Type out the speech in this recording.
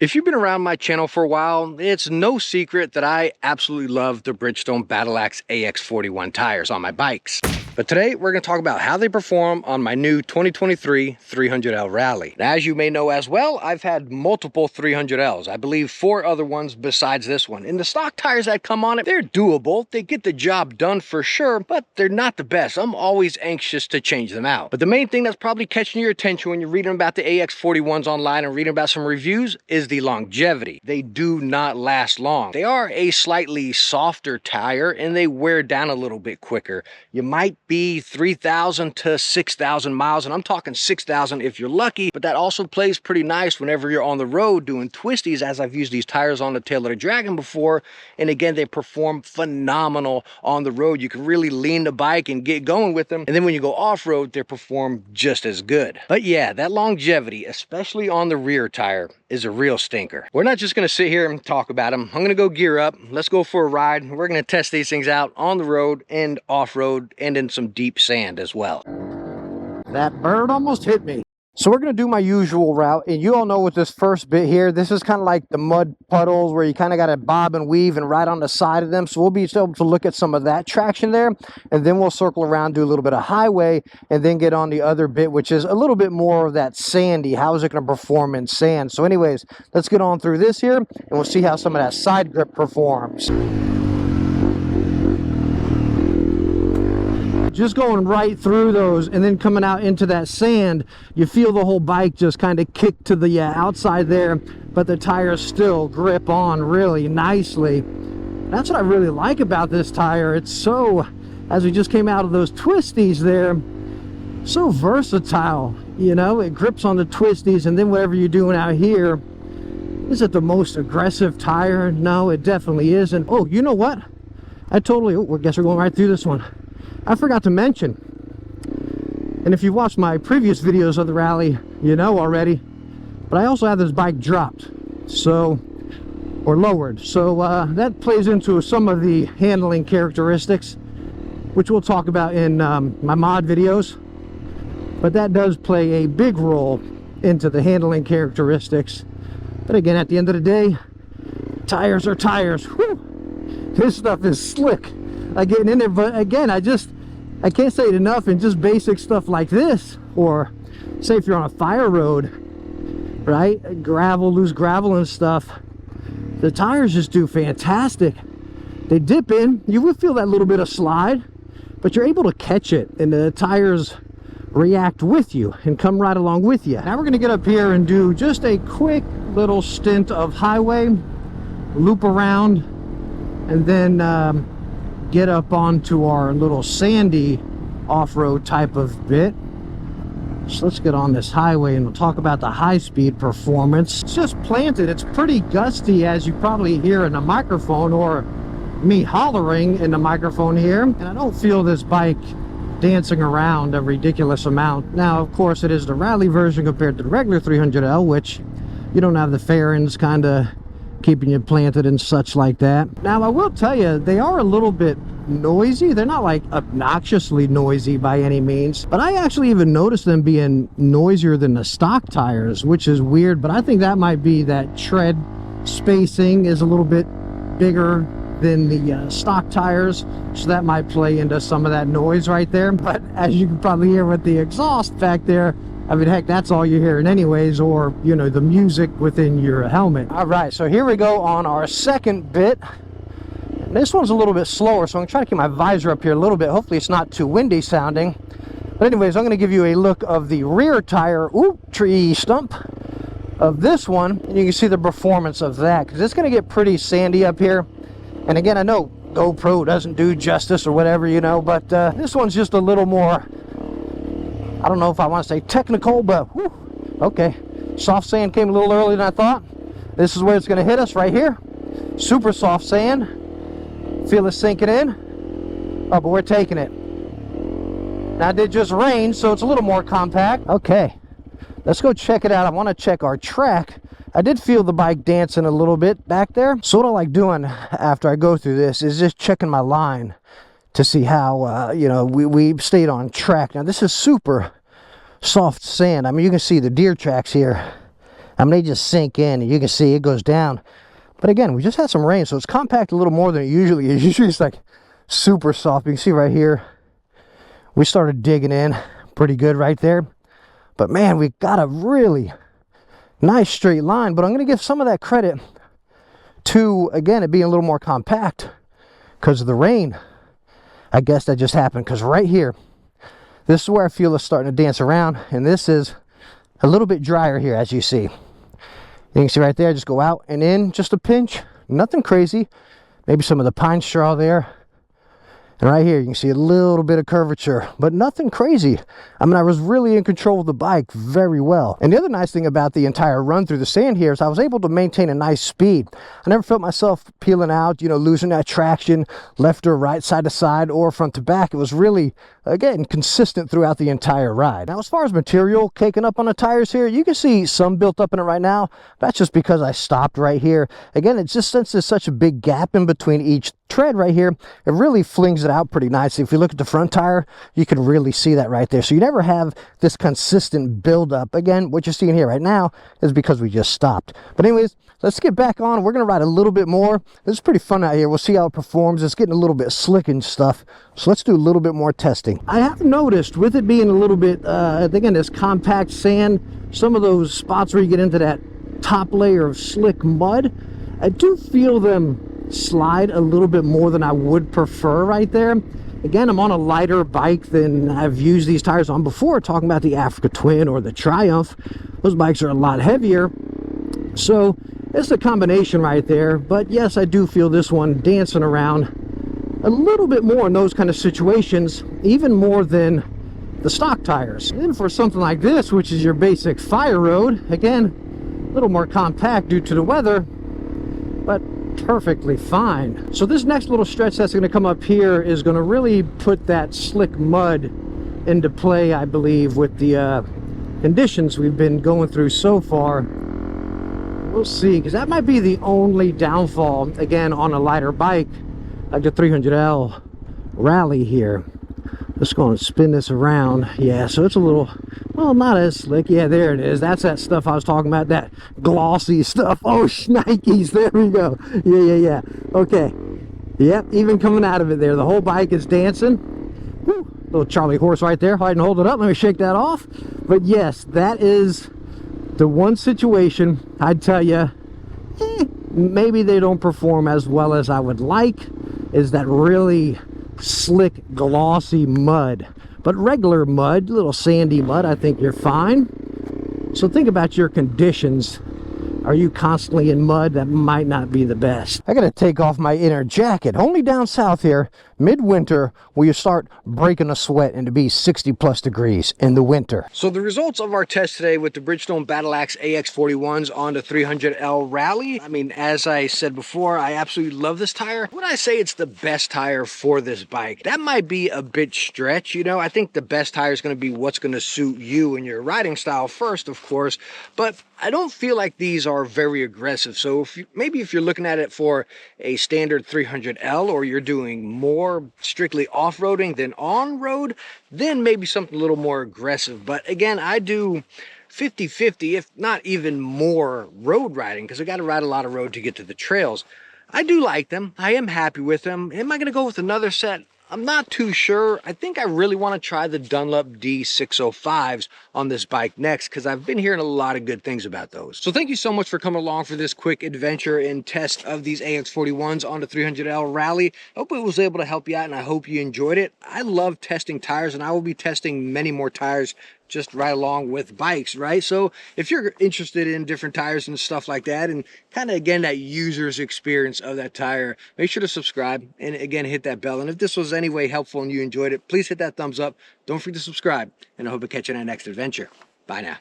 If you've been around my channel for a while, it's no secret that I absolutely love the Bridgestone Battle Axe AX41 tires on my bikes. But today we're going to talk about how they perform on my new 2023 300L Rally. Now, as you may know as well, I've had multiple 300Ls. I believe 4 other ones besides this one. And the stock tires that come on it, they're doable. They get the job done for sure, but they're not the best. I'm always anxious to change them out. But the main thing that's probably catching your attention when you're reading about the AX41s online and reading about some reviews is the longevity. They do not last long. They are a slightly softer tire and they wear down a little bit quicker. You might be 3,000 to 6,000 miles, and I'm talking 6,000 if you're lucky, but that also plays pretty nice whenever you're on the road doing twisties, as I've used these tires on the tail of the Dragon before, and again, they perform phenomenal on the road. You can really lean the bike and get going with them, and then when you go off-road, they perform just as good. But yeah, that longevity, especially on the rear tire, is a real stinker. We're not just gonna sit here and talk about them. I'm gonna go gear up. Let's go for a ride. We're gonna test these things out on the road and off-road and in some deep sand as well. That bird almost hit me. So we're going to do my usual route, and you all know with this first bit here, this is kind of like the mud puddles where you kind of got to bob and weave and ride on the side of them. So we'll be able to look at some of that traction there, and then we'll circle around, do a little bit of highway, and then get on the other bit, which is a little bit more of that sandy. How is it going to perform in sand? So anyways, let's get on through this here, and we'll see how some of that side grip performs. Just going right through those and then coming out into that sand, you feel the whole bike just kind of kick to the outside there, but the tires still grip on really nicely. That's what I really like about this tire. It's so, as we just came out of those twisties there, so versatile. You know, it grips on the twisties, and then whatever you're doing out here, is it the most aggressive tire? No, it definitely isn't. Oh, you know what? I guess we're going right through this one. I forgot to mention, and if you've watched my previous videos of the Rally, you know already, but I also have this bike dropped, or lowered, so that plays into some of the handling characteristics, which we'll talk about in my mod videos, but that does play a big role into the handling characteristics. But again, at the end of the day, tires are tires. Whew. This stuff is slick. Getting in there, but again, I can't say it enough, in just basic stuff like this, or say if you're on a fire road, right, loose gravel and stuff, the tires just do fantastic. They dip in, you will feel that little bit of slide, but you're able to catch it, and the tires react with you and come right along with you. Now we're going to get up here and do just a quick little stint of highway, loop around, and then get up onto our little sandy off-road type of bit. So let's get on this highway and we'll talk about the high-speed performance. It's just planted. It's pretty gusty, as you probably hear in the microphone, or me hollering in the microphone here. And I don't feel this bike dancing around a ridiculous amount. Now, of course, it is the Rally version compared to the regular 300L, which you don't have the fairings kind of keeping you planted and such like that. Now, I will tell you, they are a little bit noisy. They're not like obnoxiously noisy by any means, but I actually even noticed them being noisier than the stock tires, which is weird, but I think that might be that tread spacing is a little bit bigger than the stock tires, so that might play into some of that noise right there. But as you can probably hear with the exhaust back there, I mean, heck, that's all you're hearing anyways, or, you know, the music within your helmet. All right, so here we go on our second bit. This one's a little bit slower, so I'm gonna try to keep my visor up here a little bit. Hopefully it's not too windy sounding. But anyways, I'm gonna give you a look of the rear tire, tree stump of this one, and you can see the performance of that, because it's gonna get pretty sandy up here. And again, I know GoPro doesn't do justice or whatever, you know, but this one's just a little more, I don't know if I want to say technical, but whew, okay. Soft sand came a little earlier than I thought. This is where it's going to hit us right here. Super soft sand. Feel it sinking in. Oh, but we're taking it. Now, it did just rain, so it's a little more compact. Okay, let's go check it out. I want to check our track. I did feel the bike dancing a little bit back there. So what I like doing after I go through this is just checking my line to see how, you know, we stayed on track. Now, this is super soft sand. I mean, you can see the deer tracks here. I mean, they just sink in, and you can see it goes down. But again, we just had some rain, so it's compact a little more than it usually is. Usually it's like super soft. You can see right here, we started digging in pretty good right there. But man, we got a really nice straight line. But I'm going to give some of that credit to, again, it being a little more compact because of the rain. I guess that just happened, because right here, this is where I feel it's starting to dance around, and this is a little bit drier here, as you see. You can see right there, just go out and in just a pinch, nothing crazy. Maybe some of the pine straw there. And right here, you can see a little bit of curvature, but nothing crazy. I mean, I was really in control of the bike very well. And the other nice thing about the entire run through the sand here is I was able to maintain a nice speed. I never felt myself peeling out, you know, losing that traction left or right, side to side, or front to back. It was really, again, consistent throughout the entire ride. Now, as far as material caking up on the tires here, you can see some built up in it right now. That's just because I stopped right here. Again, it's just since there's such a big gap in between each tread right here, it really flings it out pretty nicely. If you look at the front tire, you can really see that right there. So you never have this consistent buildup. Again, what you're seeing here right now is because we just stopped. But anyways, let's get back on. We're going to ride a little bit more. This is pretty fun out here. We'll see how it performs. It's getting a little bit slick and stuff. So let's do a little bit more testing. I have noticed with it being a little bit, again, this compact sand, some of those spots where you get into that top layer of slick mud, I do feel them slide a little bit more than I would prefer right there. Again, I'm on a lighter bike than I've used these tires on before, talking about the Africa Twin or the Triumph. Those bikes are a lot heavier. So it's a combination right there. But yes, I do feel this one dancing around a little bit more in those kind of situations, even more than the stock tires. And then for something like this, which is your basic fire road, again, a little more compact due to the weather, but perfectly fine. So this next little stretch that's going to come up here is going to really put that slick mud into play, I believe, with the conditions we've been going through so far. We'll see, because that might be the only downfall, again, on a lighter bike like the 300L Rally here. Let's go and spin this around. Yeah, so it's a little, well, not as slick. Yeah, there it is. That's that stuff I was talking about, that glossy stuff. Oh, shnikes, there we go. Yeah. Okay. Yep, even coming out of it there, the whole bike is dancing. Whew. Little Charlie horse right there. Hide and hold it up. Let me shake that off. But yes, that is the one situation I'd tell you, maybe they don't perform as well as I would like, is that really slick, glossy mud. But regular mud, little sandy mud, I think you're fine. So think about your conditions. Are you constantly in mud? That might not be the best. I gotta take off my inner jacket. Only down south here, midwinter, will you start breaking a sweat and to be 60+ degrees in the winter. So the results of our test today with the Bridgestone Battle Axe AX41s on the 300L Rally. I mean, as I said before, I absolutely love this tire. When I say it's the best tire for this bike, that might be a bit stretch, you know. I think the best tire is going to be what's going to suit you and your riding style first, of course. But I don't feel like these are very aggressive. So maybe if you're looking at it for a standard 300L, or you're doing more strictly off-roading than on-road, then maybe something a little more aggressive. But again, I do 50-50, if not even more, road riding, because I got to ride a lot of road to get to the trails. I do like them. I am happy with them. Am I going to go with another set? I'm not too sure. I think I really want to try the Dunlop D605s on this bike next, because I've been hearing a lot of good things about those. So thank you so much for coming along for this quick adventure and test of these AX41s on the 300L Rally. I hope it was able to help you out, and I hope you enjoyed it. I love testing tires, and I will be testing many more tires just right along with bikes, right? So if you're interested in different tires and stuff like that, and kind of, again, that user's experience of that tire, make sure to subscribe, and again, hit that bell. And if this was any way helpful and you enjoyed it, please hit that thumbs up. Don't forget to subscribe, and I hope to catch you in our next adventure. Bye now.